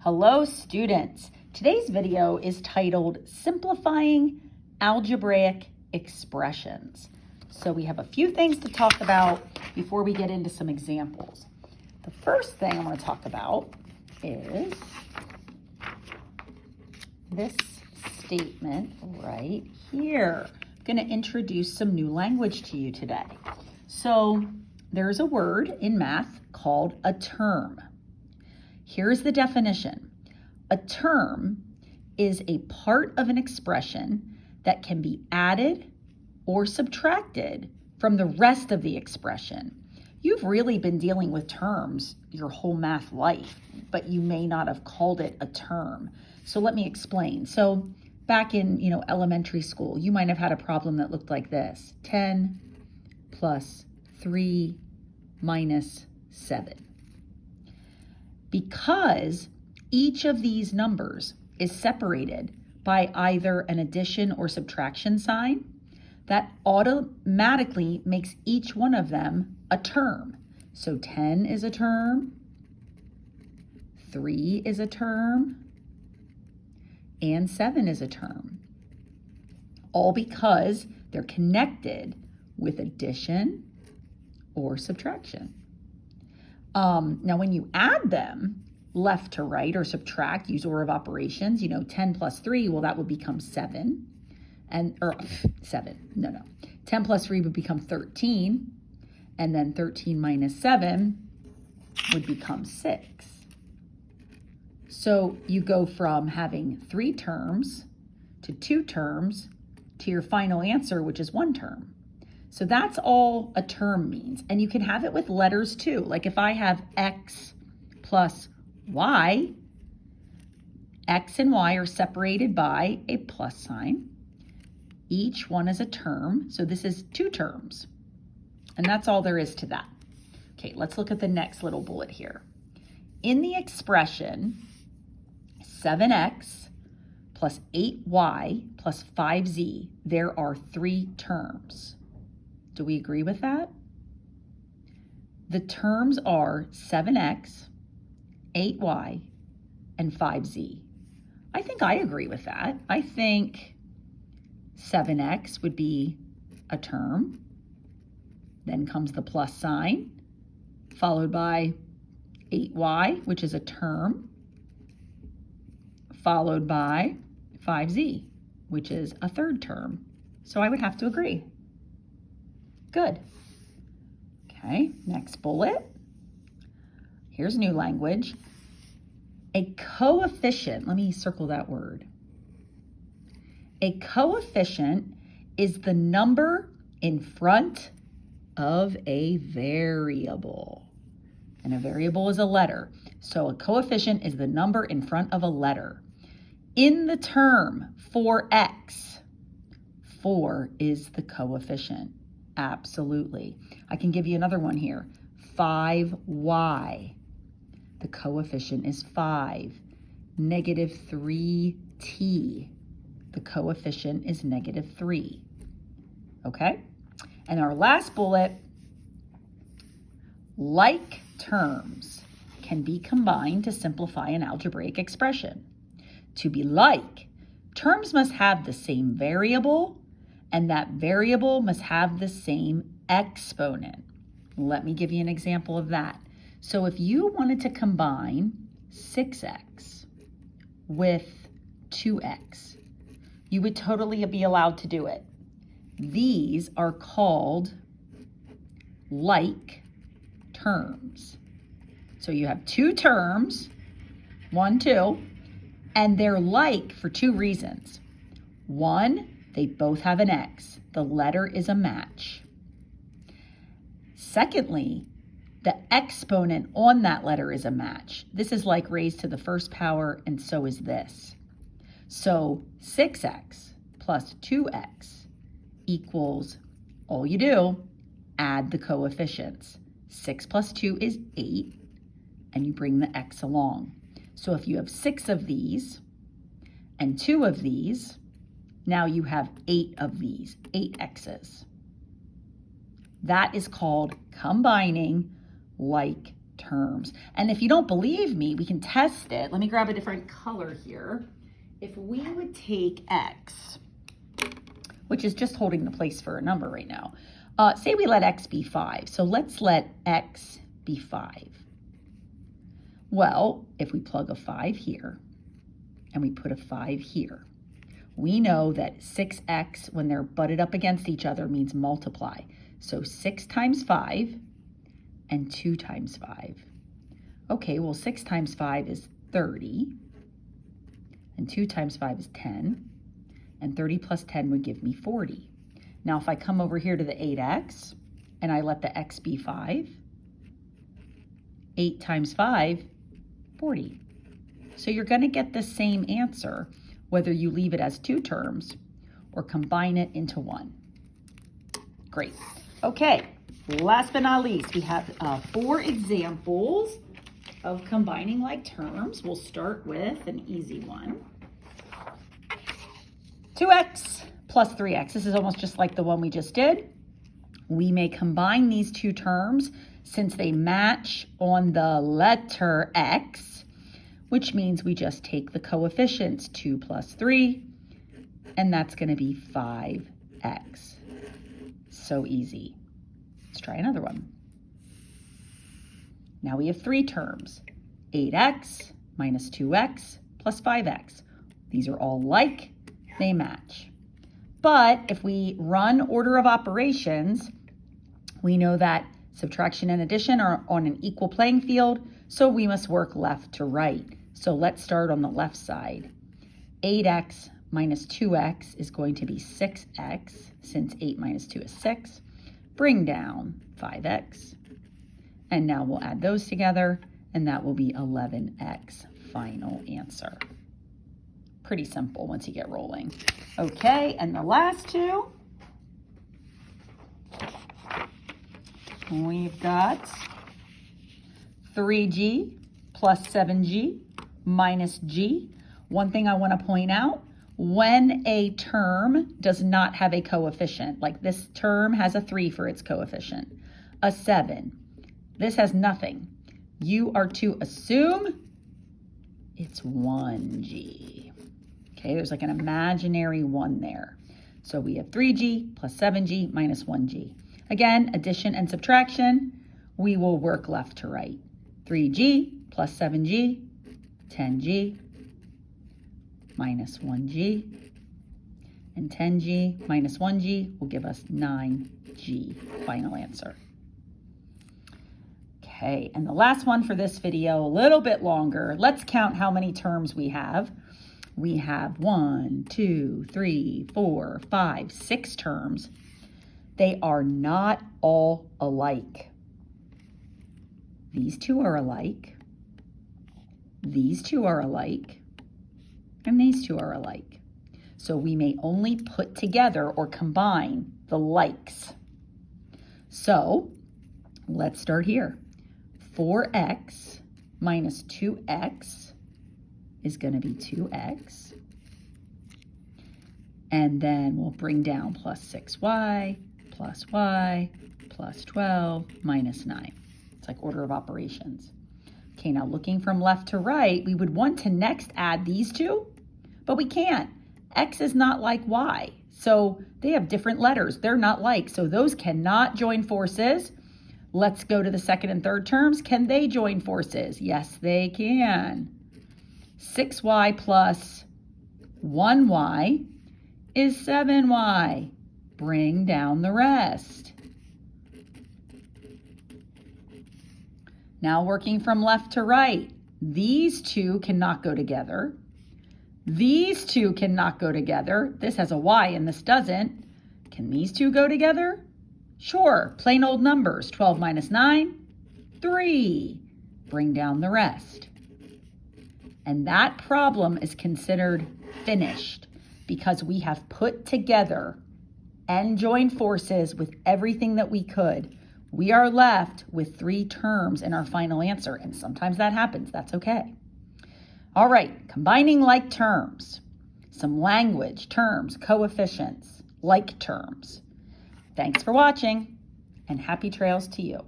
Hello students, today's video is titled Simplifying Algebraic Expressions. So we have a few things to talk about before we get into some examples. The first thing I'm going to talk about is this statement right here. I'm going to introduce some new language to you today. So there's a word in math called a term. Here's the definition. A term is a part of an expression that can be added or subtracted from the rest of the expression. You've really been dealing with terms your whole math life, but you may not have called it a term. So let me explain. So back in elementary school, you might have had a problem that looked like this. 10 plus 3 minus 7. Because each of these numbers is separated by either an addition or subtraction sign, that automatically makes each one of them a term. So 10 is a term, 3 is a term, and 7 is a term. All because they're connected with addition or subtraction. Now, when you add them left to right or subtract, use order of operations, 10 plus 3, well, that would become 7. 10 plus 3 would become 13. And then 13 minus 7 would become 6. So you go from having 3 terms to 2 terms to your final answer, which is 1 term. So that's all a term means. And you can have it with letters too. Like if I have x plus y, x and y are separated by a plus sign. Each one is a term. So this is 2 terms. And that's all there is to that. Okay, let's look at the next little bullet here. In the expression 7x plus 8y plus 5z, there are 3 terms. Do we agree with that? The terms are 7x, 8y, and 5z. I think I agree with that. I think 7x would be a term. Then comes the plus sign, followed by 8y, which is a term, followed by 5z, which is a third term. So I would have to agree. Good. Okay, next bullet. Here's new language. A coefficient, let me circle that word. A coefficient is the number in front of a variable. And a variable is a letter. So a coefficient is the number in front of a letter. In the term 4x, 4 is the coefficient. Absolutely. I can give you another one here. 5y. The coefficient is 5. Negative 3t. The coefficient is negative 3. Okay? And our last bullet, like terms can be combined to simplify an algebraic expression. To be like, terms must have the same variable, and that variable must have the same exponent. Let me give you an example of that. So if you wanted to combine 6x with 2x, you would totally be allowed to do it. These are called like terms. So you have 2 terms, 1, 2, and they're like for 2 reasons. 1, they both have an x. The letter is a match. Secondly, the exponent on that letter is a match. This is like raised to the first power, and so is this. So 6x plus 2x equals, all you do, add the coefficients. 6 plus 2 is 8, and you bring the x along. So if you have 6 of these and 2 of these, now you have 8 of these, 8 x's. That is called combining like terms. And if you don't believe me, we can test it. Let me grab a different color here. If we would take x, which is just holding the place for a number right now, say we let x be 5. So let's let x be 5. Well, if we plug a 5 here and we put a 5 here, we know that 6x, when they're butted up against each other, means multiply. So 6 times 5 and 2 times 5. Okay, well 6 times 5 is 30, and 2 times 5 is 10, and 30 plus 10 would give me 40. Now if I come over here to the 8x, and I let the x be 5, 8 times 5, 40. So you're going to get the same answer whether you leave it as 2 terms or combine it into 1. Great. Okay, last but not least, we have 4 examples of combining like terms. We'll start with an easy one. 2x plus 3x. This is almost just like the one we just did. We may combine these 2 terms since they match on the letter x, which means we just take the coefficients, 2 plus 3, and that's going to be 5x. So easy. Let's try another one. Now we have 3 terms, 8x minus 2x plus 5x. These are all like, they match. But if we run order of operations, we know that subtraction and addition are on an equal playing field, so we must work left to right. So let's start on the left side. 8x minus 2x is going to be 6x, since 8 minus 2 is 6. Bring down 5x. And now we'll add those together, and that will be 11x, final answer. Pretty simple once you get rolling. Okay, and the last 2, we've got 3g plus 7g minus g. One thing I want to point out, when a term does not have a coefficient, like this term has a 3 for its coefficient, a 7, this has nothing, you are to assume it's 1g. Okay, there's like an imaginary 1 there. So we have 3g plus 7g minus 1g. Again, addition and subtraction, we will work left to right. 3g plus 7g, 10g minus 1g, and 10g minus 1g will give us 9g, final answer. Okay, and the last one for this video, a little bit longer. Let's count how many terms we have. We have 1, 2, 3, 4, 5, 6 terms. They are not all alike. These 2 are alike. These 2 are alike. And these 2 are alike. So we may only put together or combine the likes. So let's start here. 4x minus 2x is going to be 2x. And then we'll bring down plus 6y plus y plus 12 minus 9. It's like order of operations. Okay, now looking from left to right, we would want to next add these 2, but we can't. X is not like y, so they have different letters. They're not like, so those cannot join forces. Let's go to the second and third terms. Can they join forces? Yes, they can. 6y plus 1y is 7y. Bring down the rest. Now working from left to right, these 2 cannot go together. These 2 cannot go together. This has a y and this doesn't. Can these 2 go together? Sure, plain old numbers. 12 minus 9, 3. Bring down the rest. And that problem is considered finished because we have put together and joined forces with everything that we could. We are left with 3 terms in our final answer, and sometimes that happens. That's okay. All right, combining like terms, some language, terms, coefficients, like terms. Thanks for watching, and happy trails to you.